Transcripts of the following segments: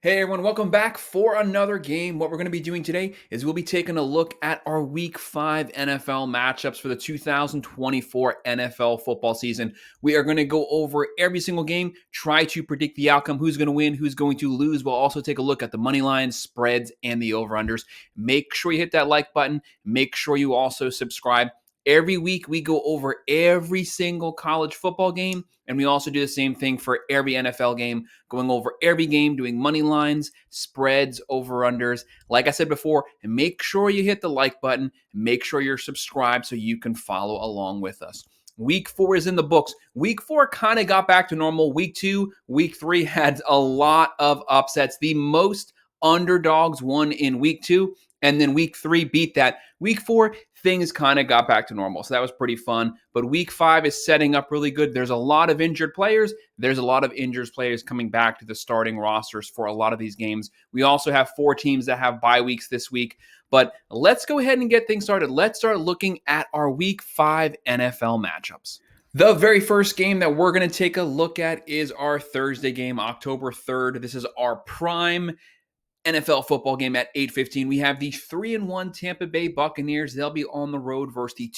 Hey everyone, welcome back for another game. What we're going to be doing today is we'll be taking a look at our Week 5 NFL matchups for the 2024 NFL football season. We are going to go over every single game, try to predict the outcome, who's going to win, who's going to lose. We'll also take a look at the money lines, spreads, and the over-unders. Make sure you hit that like button. Make sure you also subscribe. Every week, we go over every single college football game, and we also do the same thing for every NFL game, going over every game, doing money lines, spreads, over-unders. Like I said before, make sure you hit the like button. Make sure you're subscribed so you can follow along with us. Week 4 is in the books. Week 4 kind of got back to normal. Week 2, Week 3 had a lot of upsets. The most underdogs won in Week 2, and then Week 3 beat that. Week 4, things kind of got back to normal. So that was pretty fun. But Week 5 is setting up really good. There's a lot of injured players. There's a lot of injured players coming back to the starting rosters for a lot of these games. We also have 4 teams that have bye weeks this week. But let's go ahead and get things started. Let's start looking at our Week 5 NFL matchups. The very first game that we're going to take a look at is our Thursday game, October 3rd. This is our prime NFL football game at 8:15. We have the 3-1 Tampa Bay Buccaneers. They'll be on the road versus the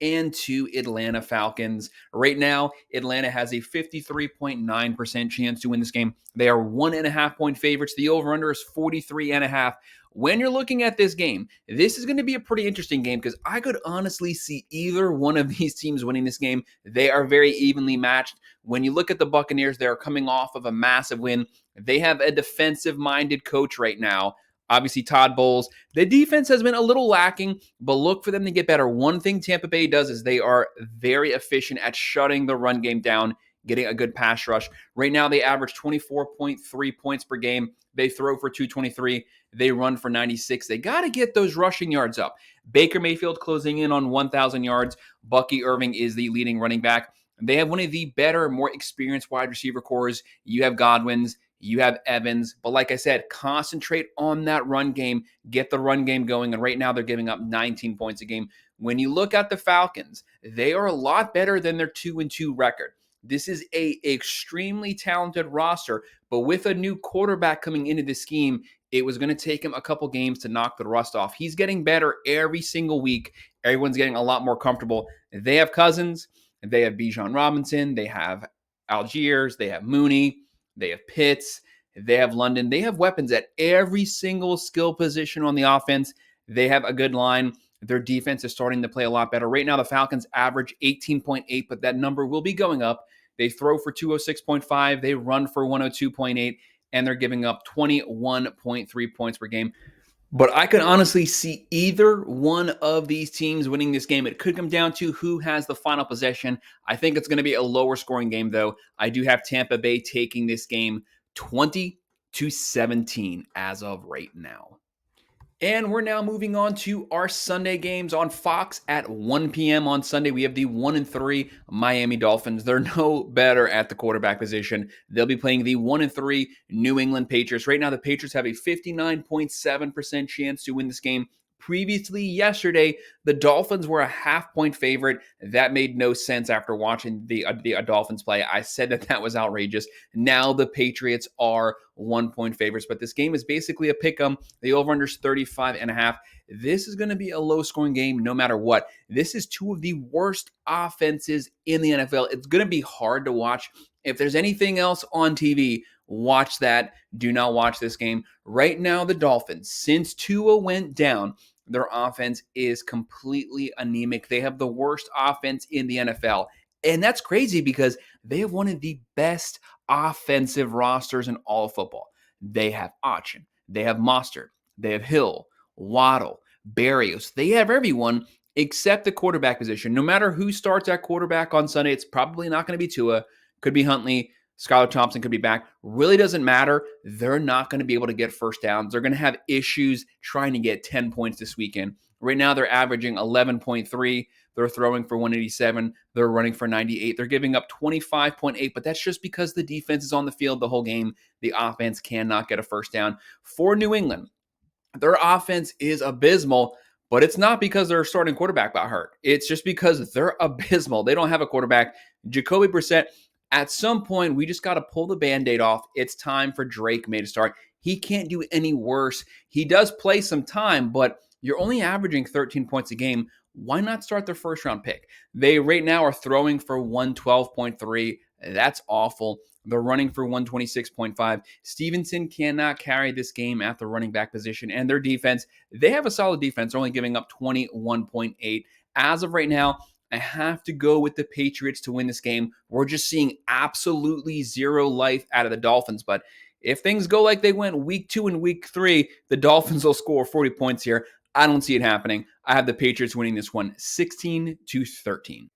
2-2 Atlanta Falcons. Right now, Atlanta has a 53.9% chance to win this game. They are 1.5-point favorites. The over-under is 43.5. When you're looking at this game, this is going to be a pretty interesting game because I could honestly see either one of these teams winning this game. They are very evenly matched. When you look at the Buccaneers, they're coming off of a massive win. They have a defensive-minded coach right now. Obviously, Todd Bowles. The defense has been a little lacking, but look for them to get better. One thing Tampa Bay does is they are very efficient at shutting the run game down, getting a good pass rush. Right now, they average 24.3 points per game. They throw for 223. They run for 96. They got to get those rushing yards up. Baker Mayfield closing in on 1,000 yards. Bucky Irving is the leading running back. They have one of the better, more experienced wide receiver cores. You have Godwin's. You have Evans. But like I said, concentrate on that run game. Get the run game going. And right now they're giving up 19 points a game. When you look at the Falcons, they are a lot better than their 2-2 record. This is a extremely talented roster. But with a new quarterback coming into the scheme, it was going to take him a couple games to knock the rust off. He's getting better every single week. Everyone's getting a lot more comfortable. They have Cousins. They have Bijan Robinson. They have Algiers. They have Mooney. They have Pitts. They have London. They have weapons at every single skill position on the offense. They have a good line. Their defense is starting to play a lot better. Right now, the Falcons average 18.8, but that number will be going up. They throw for 206.5. They run for 102.8, and they're giving up 21.3 points per game. But I could honestly see either one of these teams winning this game. It could come down to who has the final possession. I think it's going to be a lower scoring game, though. I do have Tampa Bay taking this game 20-17 as of right now. And we're now moving on to our Sunday games on Fox at 1 p.m. on Sunday. We have the 1-3 Miami Dolphins. They're no better at the quarterback position. They'll be playing the 1-3 New England Patriots. Right now, the Patriots have a 59.7% chance to win this game. Previously, yesterday, the Dolphins were a half-point favorite. That made no sense after watching the Dolphins play. I said that was outrageous. Now the Patriots are 1-point favorites, but this game is basically a pick-em. The over-under is 35.5. This is going to be a low-scoring game no matter what. This is two of the worst offenses in the NFL. It's going to be hard to watch. If there's anything else on TV, watch that. Do not watch this game. Right now, the Dolphins, since Tua went down, their offense is completely anemic. They have the worst offense in the NFL. And that's crazy because they have one of the best offensive rosters in all of football. They have Achin. They have Mostert. They have Hill, Waddle, Berrios. They have everyone except the quarterback position. No matter who starts at quarterback on Sunday, it's probably not going to be Tua. Could be Huntley. Skylar Thompson could be back. Really doesn't matter. They're not going to be able to get first downs. They're going to have issues trying to get 10 points this weekend. Right now, they're averaging 11.3. They're throwing for 187. They're running for 98. They're giving up 25.8, but that's just because the defense is on the field the whole game. The offense cannot get a first down. For New England, their offense is abysmal, but it's not because their starting quarterback got hurt. It's just because they're abysmal. They don't have a quarterback. Jacoby Brissett, At some point, we just got to pull the Band-Aid off. It's time for Drake May to start. He can't do any worse. He does play some time, but you're only averaging 13 points a game. Why not start their first round pick? They right now are throwing for 112.3. That's awful. They're running for 126.5. Stevenson cannot carry this game at the running back position, and their defense, they have a solid defense. They're only giving up 21.8. As of right now, I have to go with the Patriots to win this game. We're just seeing absolutely zero life out of the Dolphins. But if things go like they went week 2 and week 3, the Dolphins will score 40 points here. I don't see it happening. I have the Patriots winning this one 16-13.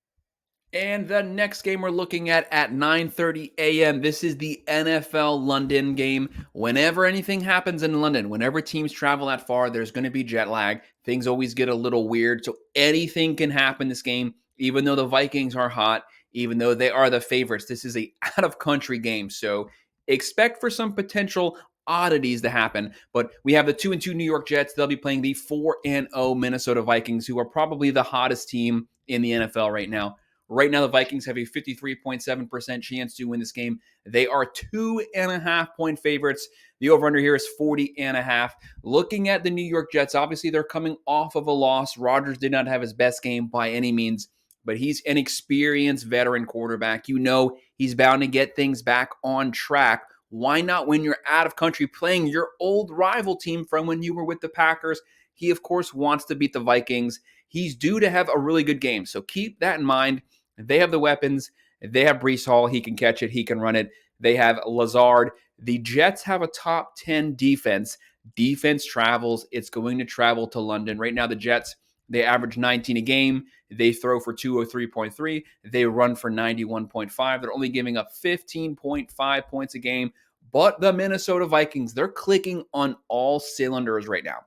And the next game we're looking at 9:30 a.m. This is the NFL London game. Whenever anything happens in London, whenever teams travel that far, there's going to be jet lag. Things always get a little weird. So anything can happen this game, even though the Vikings are hot, even though they are the favorites. This is a out-of-country game. So expect for some potential oddities to happen. But we have the 2-2 New York Jets. They'll be playing the 4-0 Minnesota Vikings, who are probably the hottest team in the NFL right now. Right now, the Vikings have a 53.7% chance to win this game. They are 2.5-point favorites. The over-under here is 40.5. Looking at the New York Jets, obviously they're coming off of a loss. Rodgers did not have his best game by any means, but he's an experienced veteran quarterback. You know he's bound to get things back on track. Why not when you're out of country playing your old rival team from when you were with the Packers? He, of course, wants to beat the Vikings. He's due to have a really good game, so keep that in mind. They have the weapons. They have Breece Hall. He can catch it. He can run it. They have Lazard. The Jets have a top 10 defense. Defense travels. It's going to travel to London. Right now, the Jets, they average 19 a game. They throw for 203.3. They run for 91.5. They're only giving up 15.5 points a game. But the Minnesota Vikings, they're clicking on all cylinders right now.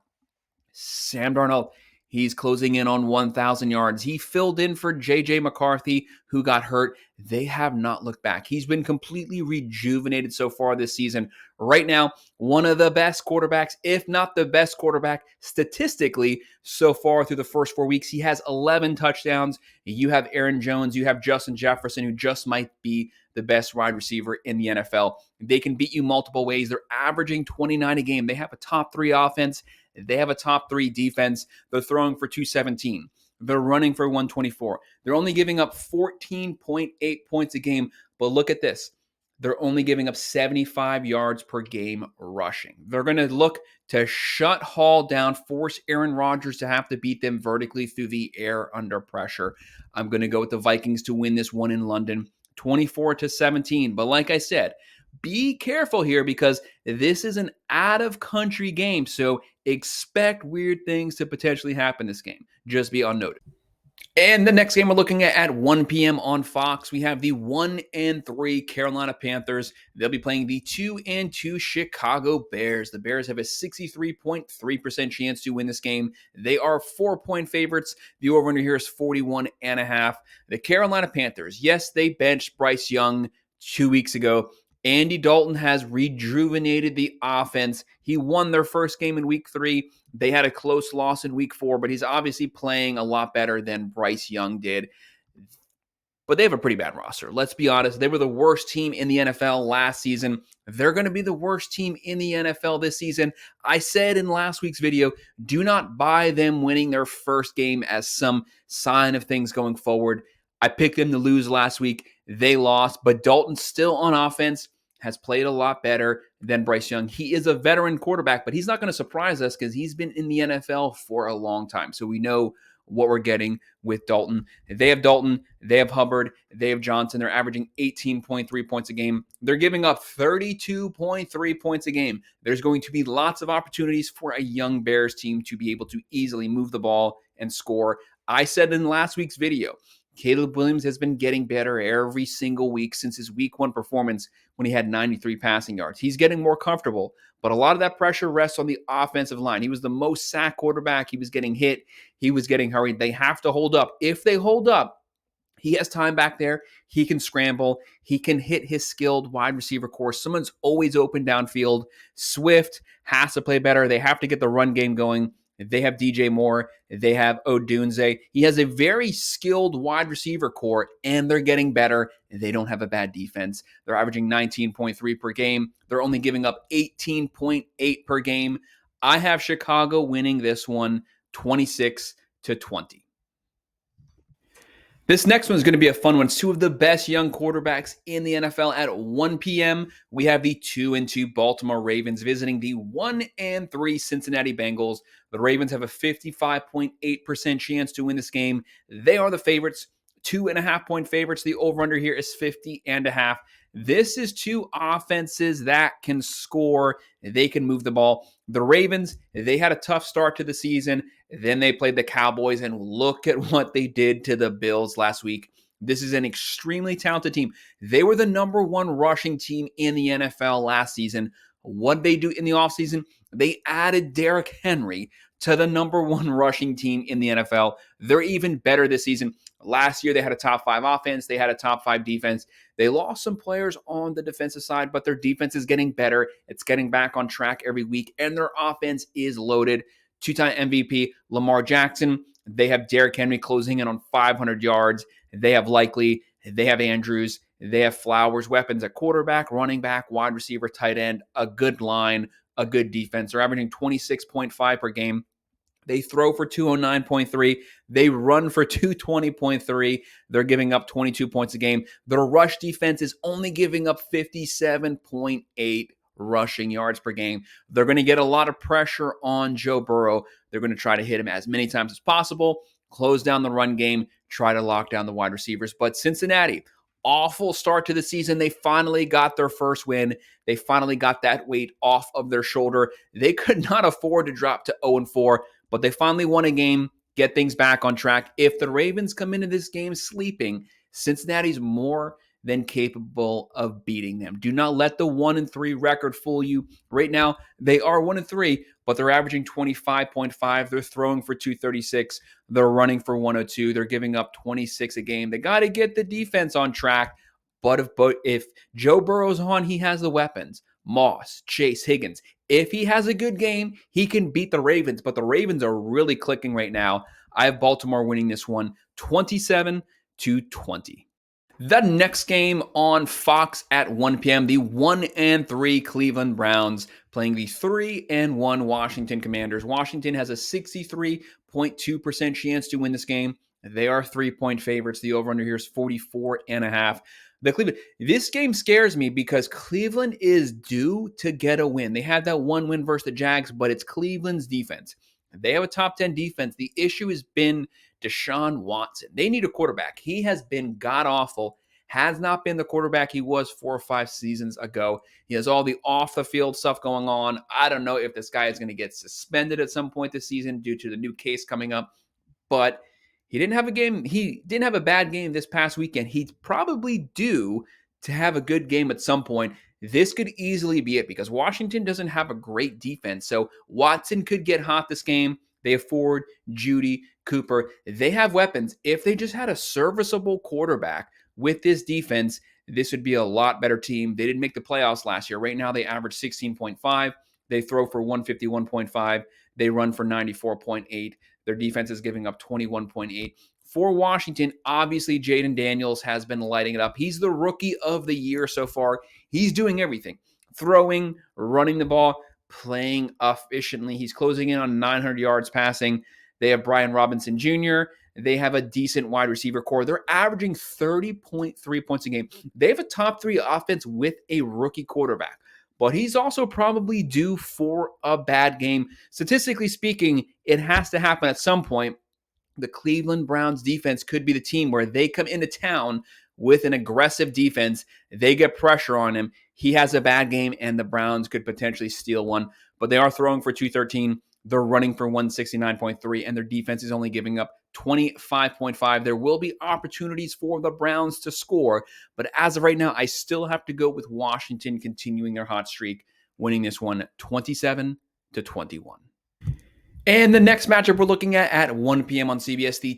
Sam Darnold, he's closing in on 1,000 yards. He filled in for J.J. McCarthy, who got hurt. They have not looked back. He's been completely rejuvenated so far this season. Right now, one of the best quarterbacks, if not the best quarterback statistically so far through the first 4 weeks. He has 11 touchdowns. You have Aaron Jones. You have Justin Jefferson, who just might be the best wide receiver in the NFL. They can beat you multiple ways. They're averaging 29 a game. They have a top 3 offense. They have a top 3 defense. They're throwing for 217. They're running for 124. They're only giving up 14.8 points a game. But look at this. They're only giving up 75 yards per game rushing. They're going to look to shut Hall down, force Aaron Rodgers to have to beat them vertically through the air under pressure. I'm going to go with the Vikings to win this one in London, 24-17. But like I said, be careful here because this is an out-of-country game, so expect weird things to potentially happen this game. Just be unnoted. And the next game we're looking at 1 p.m. on Fox, we have the 1-3 Carolina Panthers. They'll be playing the 2-2 Chicago Bears. The Bears have a 63.3% chance to win this game. They are 4-point favorites. The over-under here is 41.5. The Carolina Panthers, yes, they benched Bryce Young 2 weeks ago. Andy Dalton has rejuvenated the offense. He won their first game in week 3. They had a close loss in week 4, but he's obviously playing a lot better than Bryce Young did. But they have a pretty bad roster. Let's be honest. They were the worst team in the NFL last season. They're going to be the worst team in the NFL this season. I said in last week's video, do not buy them winning their first game as some sign of things going forward. I picked them to lose last week. They lost, but Dalton still on offense has played a lot better than Bryce Young. He is a veteran quarterback, but he's not going to surprise us because he's been in the NFL for a long time. So we know what we're getting with Dalton. They have Dalton, they have Hubbard, they have Johnson. They're averaging 18.3 points a game. They're giving up 32.3 points a game. There's going to be lots of opportunities for a young Bears team to be able to easily move the ball and score. I said in last week's video, Caleb Williams has been getting better every single week since his week 1 performance when he had 93 passing yards. He's getting more comfortable, but a lot of that pressure rests on the offensive line. He was the most sacked quarterback. He was getting hit. He was getting hurried. They have to hold up. If they hold up, he has time back there. He can scramble. He can hit his skilled wide receiver course. Someone's always open downfield. Swift has to play better. They have to get the run game going. They have DJ Moore. They have Odunze. He has a very skilled wide receiver core, and they're getting better. They don't have a bad defense. They're averaging 19.3 per game. They're only giving up 18.8 per game. I have Chicago winning this one 26-20. This next one is going to be a fun one. It's two of the best young quarterbacks in the NFL at 1 p.m. We have the 2-2 Baltimore Ravens visiting the 1-3 Cincinnati Bengals. The Ravens have a 55.8% chance to win this game. They are the favorites, 2.5-point favorites. The over-under here is 50.5. This is two offenses that can score. They can move the ball. The Ravens, they had a tough start to the season. Then they played the Cowboys, and look at what they did to the Bills last week. This is an extremely talented team. They were the number one rushing team in the NFL last season. What they do in the offseason, they added Derrick Henry to the number one rushing team in the NFL. They're even better this season. Last year, they had a top 5 offense. They had a top 5 defense. They lost some players on the defensive side, but their defense is getting better. It's getting back on track every week, and their offense is loaded. Two-time MVP Lamar Jackson. They have Derrick Henry closing in on 500 yards. They have Likely. They have Andrews. They have Flowers. Weapons at quarterback, running back, wide receiver, tight end, a good line, a good defense. They're averaging 26.5 per game. They throw for 209.3. They run for 220.3. They're giving up 22 points a game. Their rush defense is only giving up 57.8 rushing yards per game. They're going to get a lot of pressure on Joe Burrow. They're going to try to hit him as many times as possible, close down the run game, try to lock down the wide receivers. But Cincinnati, awful start to the season. They finally got their first win. They finally got that weight off of their shoulder. They could not afford to drop to 0-4, but they finally won a game, get things back on track. If the Ravens come into this game sleeping, Cincinnati's more than capable of beating them. Do not let the 1-3 record fool you. Right now, they are 1-3, but they're averaging 25.5. They're throwing for 236. They're running for 102. They're giving up 26 a game. They got to get the defense on track. But if Joe Burrow's on, he has the weapons. Moss, Chase, Higgins. If he has a good game, he can beat the Ravens. But the Ravens are really clicking right now. I have Baltimore winning this one 27-20. The next game on Fox at 1 p.m., the 1-3 Cleveland Browns playing the 3-1 Washington Commanders. Washington has a 63.2% chance to win this game. They are 3-point favorites. The over-under here is 44.5. This game scares me because Cleveland is due to get a win. They had that one win versus the Jags, but it's Cleveland's defense. They have a top 10 defense. The issue has been Deshaun Watson. They need a quarterback. He has been god-awful, has not been the quarterback he was 4 or 5 seasons ago. He has all the off-the-field stuff going on. I don't know if this guy is going to get suspended at some point this season due to the new case coming up, but he didn't have a bad game this past weekend. He's probably due to have a good game at some point. This could easily be it because Washington doesn't have a great defense. So Watson could get hot this game. They have Ford, Judy, Cooper. They have weapons. If they just had a serviceable quarterback with this defense, this would be a lot better team. They didn't make the playoffs last year. Right now, they average 16.5. They throw for 151.5. They run for 94.8. Their defense is giving up 21.8. For Washington, obviously, Jaden Daniels has been lighting it up. He's the rookie of the year so far. He's doing everything. Throwing, running the ball, playing efficiently. He's closing in on 900 yards passing. They have Brian Robinson Jr. They have a decent wide receiver core. They're averaging 30.3 points a game. They have a top 3 offense with a rookie quarterback. But he's also probably due for a bad game. Statistically speaking, it has to happen at some point. The Cleveland Browns defense could be the team where they come into town with an aggressive defense. They get pressure on him. He has a bad game, and the Browns could potentially steal one. But they are throwing for 213. They're running for 169.3, and their defense is only giving up 25.5. There will be opportunities for the Browns to score, but as of right now, I still have to go with Washington continuing their hot streak, winning this one 27-21. And the next matchup we're looking at 1 p.m. on CBS, the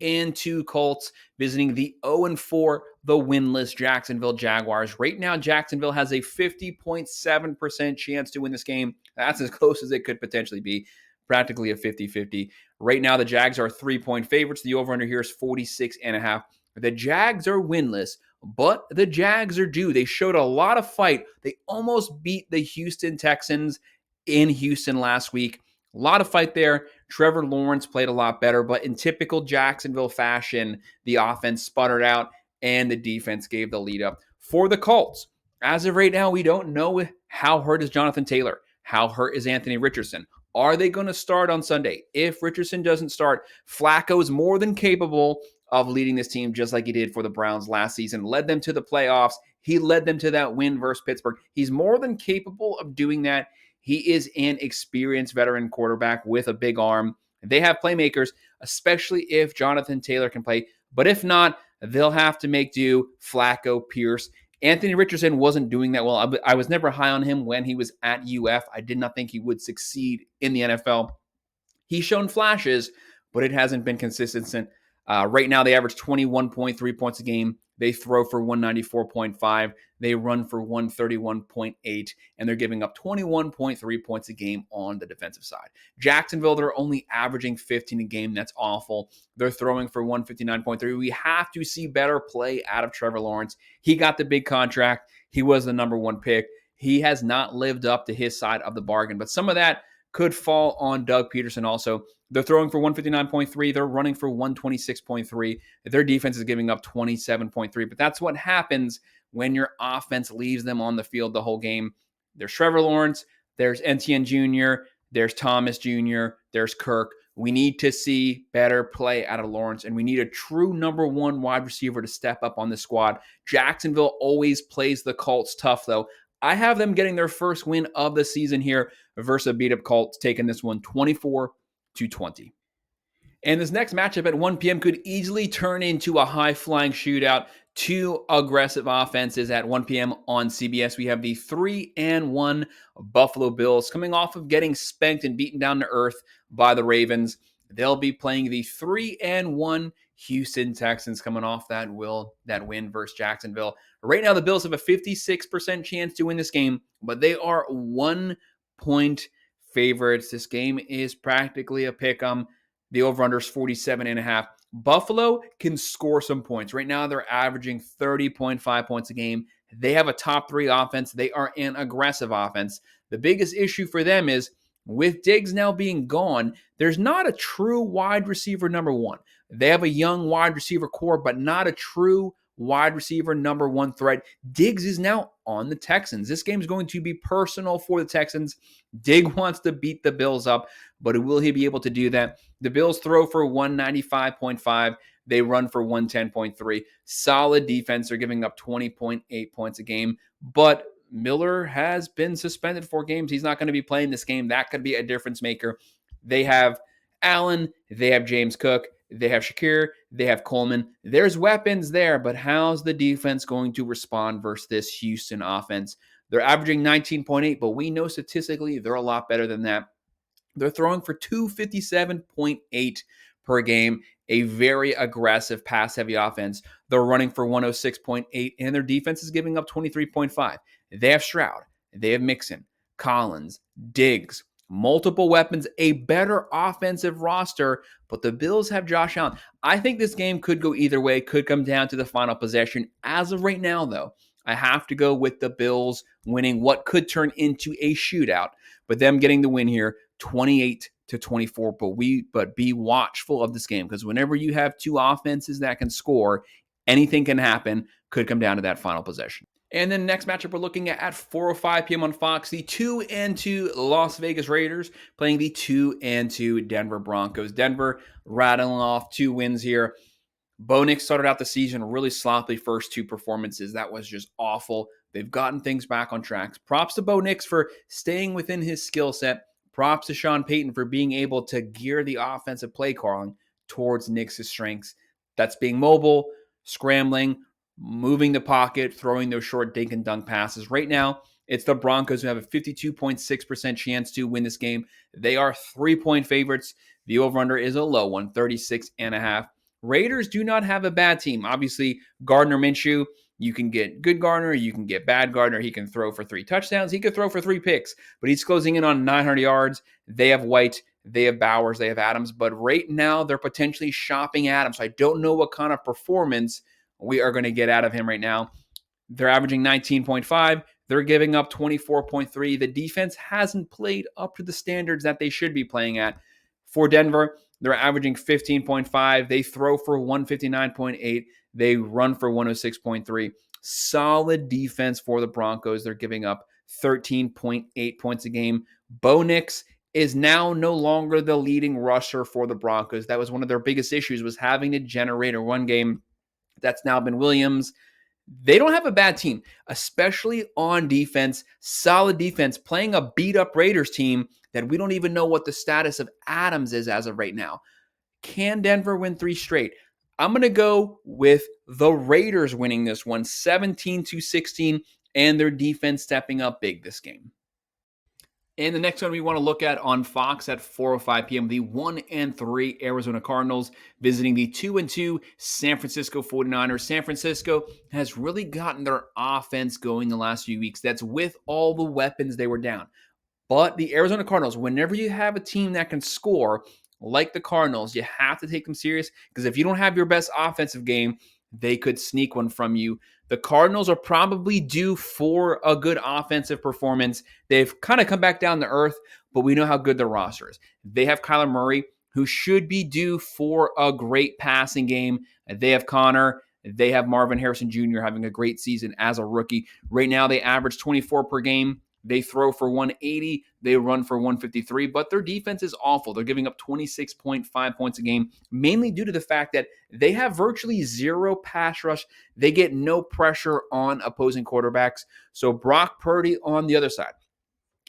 2-2 Colts visiting the 0-4, the winless Jacksonville Jaguars. Right now, Jacksonville has a 50.7% chance to win this game. That's as close as it could potentially be. practically a 50-50. Right now, the Jags are 3-point favorites. The over-under here is 46.5. The Jags are winless, but the Jags are due. They showed a lot of fight. They almost beat the Houston Texans in Houston last week. A lot of fight there. Trevor Lawrence played a lot better, but in typical Jacksonville fashion, the offense sputtered out and the defense gave the lead up. For the Colts, as of right now, we don't know how hurt is Jonathan Taylor. How hurt is Anthony Richardson? Are they going to start on Sunday? If Richardson doesn't start, Flacco is more than capable of leading this team just like he did for the Browns last season. Led them to the playoffs. He led them to that win versus Pittsburgh. He's more than capable of doing that. He is an experienced veteran quarterback with a big arm. They have playmakers, especially if Jonathan Taylor can play. But if not, they'll have to make do. Flacco, Pierce. Anthony Richardson wasn't doing that well. I was never high on him when he was at UF. I did not think he would succeed in the NFL. He's shown flashes, but it hasn't been consistent. Right now, they average 21.3 points a game. They throw for 194.5. They run for 131.8, and they're giving up 21.3 points a game on the defensive side. Jacksonville, they're only averaging 15 a game. That's awful. They're throwing for 159.3. We have to see better play out of Trevor Lawrence. He got the big contract. He was the number one pick. He has not lived up to his side of the bargain, but some of that could fall on Doug Peterson also. They're throwing for 159.3. They're running for 126.3. Their defense is giving up 27.3. But that's what happens when your offense leaves them on the field the whole game. There's Trevor Lawrence. There's Etienne Jr. There's Thomas Jr. There's Kirk. We need to see better play out of Lawrence, and we need a true number one wide receiver to step up on the squad. Jacksonville always plays the Colts tough, though. I have them getting their first win of the season here versus a beat-up Colts, taking this one 24-20. And this next matchup at 1 p.m. could easily turn into a high-flying shootout. Two aggressive offenses at 1 p.m. on CBS. We have the 3-1 Buffalo Bills coming off of getting spanked and beaten down to earth by the Ravens. They'll be playing the 3-1 Houston Texans coming off that win versus Jacksonville. Right now, the Bills have a 56% chance to win this game, but they are 1 point favorites. This game is practically a pick-em. The over-under is 47.5. Buffalo can score some points. Right now, they're averaging 30.5 points a game. They have a top 3 offense. They are an aggressive offense. The biggest issue for them is with Diggs now being gone, there's not a true wide receiver number one. They have a young wide receiver core, but not a true wide receiver number one threat. Diggs is now on the Texans. This game is going to be personal for the Texans. Diggs wants to beat the Bills up, but will he be able to do that? The Bills throw for 195.5. They run for 110.3. Solid defense. They're giving up 20.8 points a game, but Miller has been suspended 4 games. He's not going to be playing this game. That could be a difference maker. They have Allen. They have James Cook. They have Shakir. They have Coleman. There's weapons there, but how's the defense going to respond versus this Houston offense? They're averaging 19.8, but we know statistically they're a lot better than that. They're throwing for 257.8 per game, a very aggressive pass-heavy offense. They're running for 106.8, and their defense is giving up 23.5. They have Stroud. They have Mixon, Collins, Diggs, multiple weapons, a better offensive roster, but the Bills have Josh Allen. I think this game could go either way, could come down to the final possession. As of right now, though, I have to go with the Bills winning what could turn into a shootout, but them getting the win here, 28-24. But be watchful of this game, because whenever you have two offenses that can score, anything can happen. Could come down to that final possession. And then next matchup we're looking at 4:05 p.m. on Fox, the 2-2 Las Vegas Raiders playing the 2-2 Denver Broncos. Denver rattling off 2 wins here. Bo Nix started out the season really sloppy first 2 performances. That was just awful. They've gotten things back on track. Props to Bo Nix for staying within his skill set. Props to Sean Payton for being able to gear the offensive play calling towards Nix's strengths. That's being mobile, scrambling, moving the pocket, throwing those short dink and dunk passes. Right now, it's the Broncos who have a 52.6% chance to win this game. They are 3-point favorites. The over-under is a low one, 36.5. Raiders do not have a bad team. Obviously, Gardner Minshew, you can get good Gardner, you can get bad Gardner. He can throw for 3 touchdowns. He could throw for 3 picks, but he's closing in on 900 yards. They have White. They have Bowers, they have Adams, but right now they're potentially shopping Adams. So I don't know what kind of performance we are going to get out of him right now. They're averaging 19.5. They're giving up 24.3. The defense hasn't played up to the standards that they should be playing at. For Denver, they're averaging 15.5. They throw for 159.8. They run for 106.3. Solid defense for the Broncos. They're giving up 13.8 points a game. Bo Nix is now no longer the leading rusher for the Broncos. That was one of their biggest issues, was having to generate a run game. That's now been Williams. They don't have a bad team, especially on defense. Solid defense, playing a beat-up Raiders team that we don't even know what the status of Adams is as of right now. Can Denver win 3 straight? I'm going to go with the Raiders winning this one, 17-16, and their defense stepping up big this game. And the next one we want to look at on Fox at 4:05 p.m., the 1-3 Arizona Cardinals visiting the 2-2 San Francisco 49ers. San Francisco has really gotten their offense going the last few weeks. That's with all the weapons they were down. But the Arizona Cardinals, whenever you have a team that can score like the Cardinals, you have to take them serious, because if you don't have your best offensive game, they could sneak one from you. The Cardinals are probably due for a good offensive performance. They've kind of come back down to earth, but we know how good their roster is. They have Kyler Murray, who should be due for a great passing game. They have Connor. They have Marvin Harrison Jr. having a great season as a rookie. Right now, they average 24 per game. They throw for 180. They run for 153, but their defense is awful. They're giving up 26.5 points a game, mainly due to the fact that they have virtually zero pass rush. They get no pressure on opposing quarterbacks. So Brock Purdy on the other side,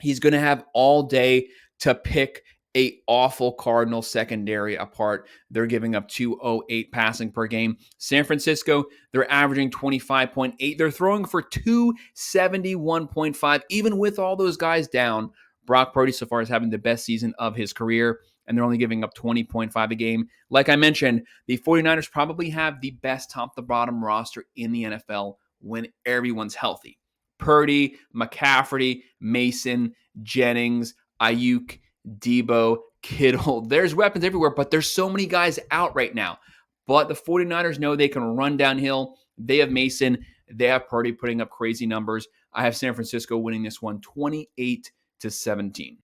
he's going to have all day to pick a awful Cardinal secondary apart. They're giving up 208 passing per game. San Francisco, they're averaging 25.8. They're throwing for 271.5. Even with all those guys down, Brock Purdy so far is having the best season of his career, and they're only giving up 20.5 a game. Like I mentioned, the 49ers probably have the best top-to-bottom roster in the NFL when everyone's healthy. Purdy, McCaffrey, Mason, Jennings, Ayuk, Debo, Kittle. There's weapons everywhere, but there's so many guys out right now. But the 49ers know they can run downhill. They have Mason. They have Purdy putting up crazy numbers. I have San Francisco winning this one 28-17.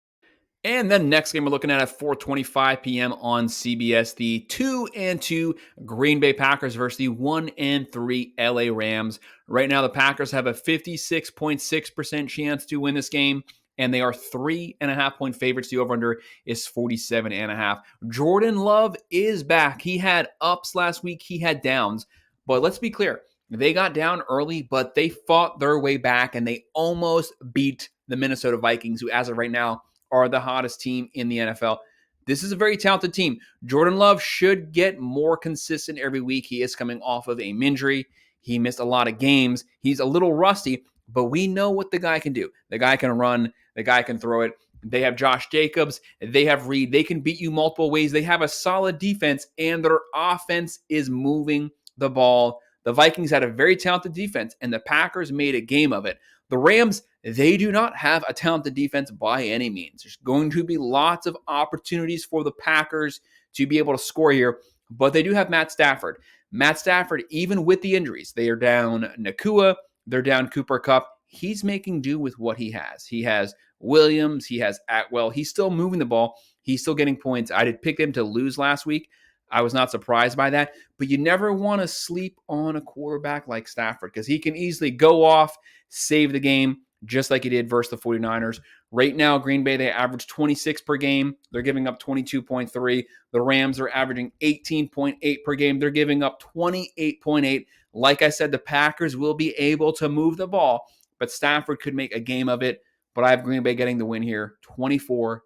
And then next game we're looking at 4:25 p.m. on CBS, the 2-2 Green Bay Packers versus the 1-3 LA Rams. Right now, the Packers have a 56.6% chance to win this game, and they are 3.5-point favorites. The over-under is 47.5. Jordan Love is back. He had ups last week. He had downs. But let's be clear. They got down early, but they fought their way back, and they almost beat the Minnesota Vikings, who as of right now are the hottest team in the NFL. This is a very talented team. Jordan Love should get more consistent every week. He is coming off of a injury. He missed a lot of games. He's a little rusty, but we know what the guy can do. The guy can run. The guy can throw it. They have Josh Jacobs. They have Reed. They can beat you multiple ways. They have a solid defense, and their offense is moving the ball. The Vikings had a very talented defense, and the Packers made a game of it. The Rams, they do not have a talented defense by any means. There's going to be lots of opportunities for the Packers to be able to score here, but they do have Matt Stafford. Matt Stafford, even with the injuries, they are down Nakua, they're down Cooper Kupp. He's making do with what he has. He has Williams, he has Atwell. He's still moving the ball. He's still getting points. I did pick him to lose last week. I was not surprised by that, but you never want to sleep on a quarterback like Stafford, because he can easily go off, save the game, just like he did versus the 49ers. Right now, Green Bay, they average 26 per game. They're giving up 22.3. The Rams are averaging 18.8 per game. They're giving up 28.8. Like I said, the Packers will be able to move the ball, but Stafford could make a game of it. But I have Green Bay getting the win here, 24-20.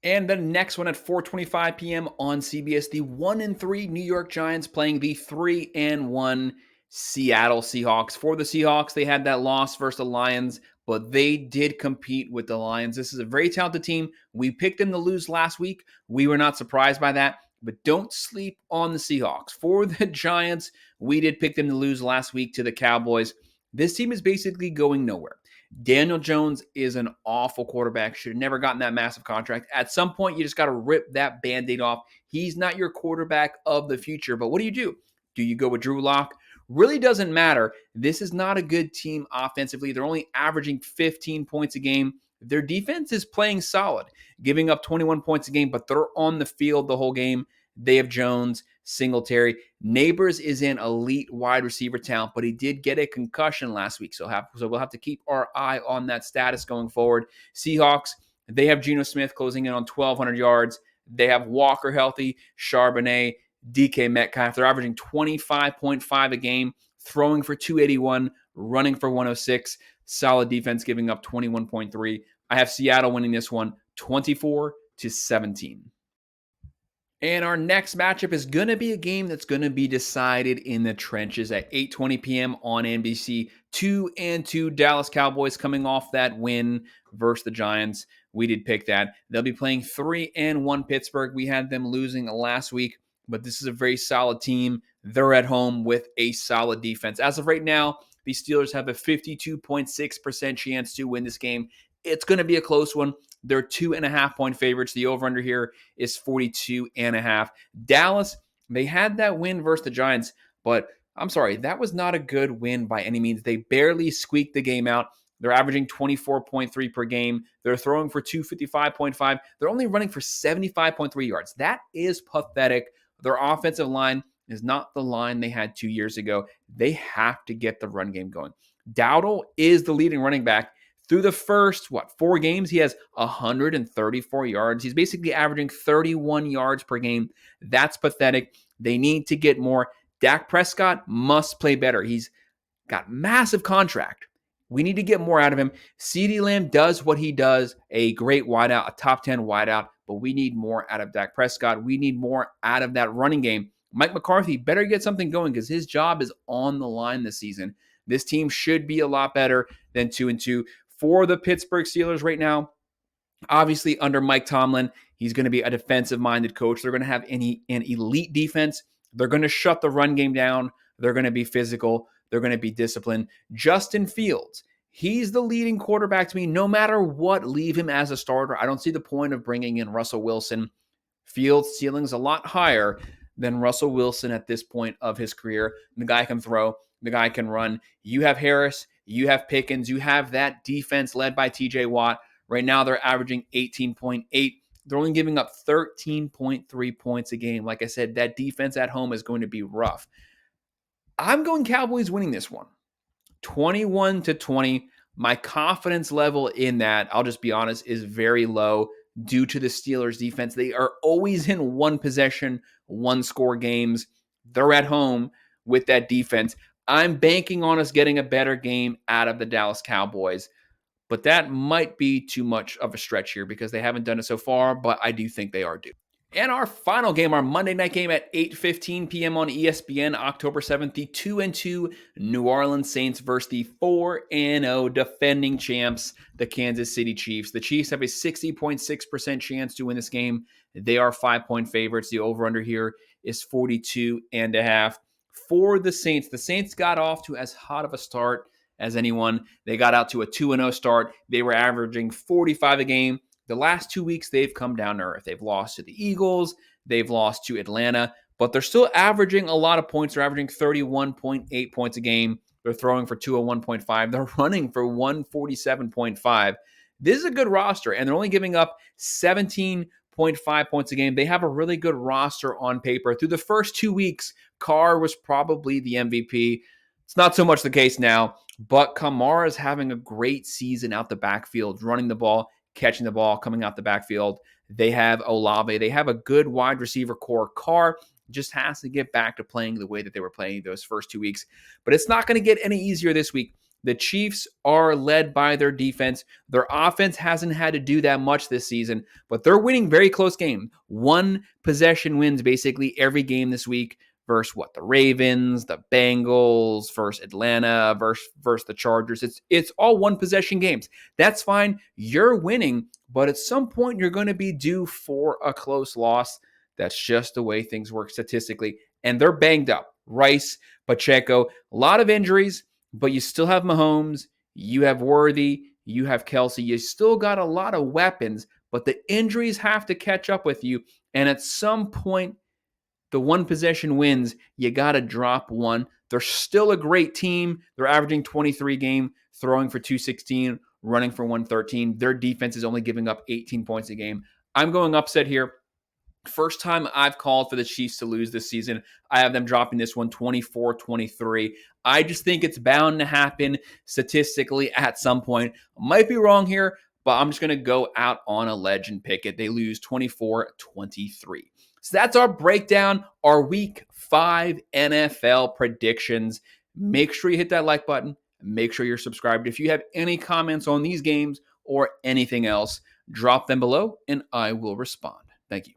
And the next one at 4:25 p.m. on CBS, the 1-3 New York Giants playing the 3-1 Seattle Seahawks. For the Seahawks, they had that loss versus the Lions, but they did compete with the Lions. This is a very talented team. We picked them to lose last week. We were not surprised by that, but don't sleep on the Seahawks. For the Giants, we did pick them to lose last week to the Cowboys. This team is basically going nowhere. Daniel Jones is an awful quarterback. Should have never gotten that massive contract. At some point, you just got to rip that Band-Aid off. He's not your quarterback of the future. But what do? Do you go with Drew Lock? Really doesn't matter. This is not a good team offensively. They're only averaging 15 points a game. Their defense is playing solid, giving up 21 points a game, but they're on the field the whole game. They have Jones, Singletary. Neighbors is an elite wide receiver talent, but he did get a concussion last week. So we'll have to keep our eye on that status going forward. Seahawks, they have Geno Smith closing in on 1,200 yards. They have Walker healthy, Charbonnet, DK Metcalf. They're averaging 25.5 a game, throwing for 281, running for 106. Solid defense, giving up 21.3. I have Seattle winning this one 24-17. And our next matchup is going to be a game that's going to be decided in the trenches at 8:20 p.m. on NBC. 2-2 Dallas Cowboys coming off that win versus the Giants. We did pick that. They'll be playing 3-1 Pittsburgh. We had them losing last week, but this is a very solid team. They're at home with a solid defense. As of right now, the Steelers have a 52.6% chance to win this game. It's going to be a close one. They're 2.5-point favorites. The over-under here is 42.5. Dallas, they had that win versus the Giants, but I'm sorry, that was not a good win by any means. They barely squeaked the game out. They're averaging 24.3 per game. They're throwing for 255.5. They're only running for 75.3 yards. That is pathetic. Their offensive line is not the line they had 2 years ago. They have to get the run game going. Dowdle is the leading running back. Through the first, 4 games, he has 134 yards. He's basically averaging 31 yards per game. That's pathetic. They need to get more. Dak Prescott must play better. He's got massive contract. We need to get more out of him. CeeDee Lamb does what he does, a great wideout, a top 10 wideout, but we need more out of Dak Prescott. We need more out of that running game. Mike McCarthy better get something going because his job is on the line this season. This team should be a lot better than 2-2. For the Pittsburgh Steelers right now, obviously under Mike Tomlin, he's going to be a defensive-minded coach. They're going to have an elite defense. They're going to shut the run game down. They're going to be physical. They're going to be disciplined. Justin Fields, he's the leading quarterback to me. No matter what, leave him as a starter. I don't see the point of bringing in Russell Wilson. Fields' ceiling's a lot higher than Russell Wilson at this point of his career. The guy can throw. The guy can run. You have Harris. You have Pickens. You have that defense led by TJ Watt. Right now, they're averaging 18.8. They're only giving up 13.3 points a game. Like I said, that defense at home is going to be rough. I'm going Cowboys winning this one. 21-20. My confidence level in that, I'll just be honest, is very low due to the Steelers' defense. They are always in one possession, one score games. They're at home with that defense. I'm banking on us getting a better game out of the Dallas Cowboys, but that might be too much of a stretch here because they haven't done it so far, but I do think they are due. And our final game, our Monday night game at 8:15 p.m. on ESPN, October 7th, the 2-2 New Orleans Saints versus the 4-0 defending champs, the Kansas City Chiefs. The Chiefs have a 60.6% chance to win this game. They are 5-point favorites. The over-under here is 42.5. For the Saints got off to as hot of a start as anyone. They got out to a 2-0 start. They were averaging 45 a game. The last 2 weeks, they've come down to earth. They've lost to the Eagles. They've lost to Atlanta. But they're still averaging a lot of points. They're averaging 31.8 points a game. They're throwing for 201.5. They're running for 147.5. This is a good roster, and they're only giving up 17.5 points a game. They have a really good roster on paper. Through the first 2 weeks, Carr was probably the MVP. It's not so much the case now, but Kamara is having a great season out the backfield, running the ball, catching the ball, coming out the backfield. They have Olave. They have a good wide receiver core. Carr just has to get back to playing the way that they were playing those first 2 weeks. But it's not going to get any easier this week. The Chiefs are led by their defense. Their offense hasn't had to do that much this season, but they're winning very close games. One possession wins basically every game this week versus the Ravens, the Bengals, versus Atlanta, versus the Chargers. It's all one possession games. That's fine. You're winning, but at some point you're going to be due for a close loss. That's just the way things work statistically. And they're banged up. Rice, Pacheco, a lot of injuries, but you still have Mahomes. You have Worthy, you have Kelsey. You still got a lot of weapons, but the injuries have to catch up with you. And at some point, the one possession wins, you got to drop one. They're still a great team. They're averaging 23 game, throwing for 216, running for 113. Their defense is only giving up 18 points a game. I'm going upset here. First time I've called for the Chiefs to lose this season. I have them dropping this one 24-23. I just think it's bound to happen statistically at some point. Might be wrong here, but I'm just going to go out on a ledge and pick it. They lose 24-23. So that's our breakdown, our week 5 NFL predictions. Make sure you hit that like button. Make sure you're subscribed. If you have any comments on these games or anything else, drop them below and I will respond. Thank you.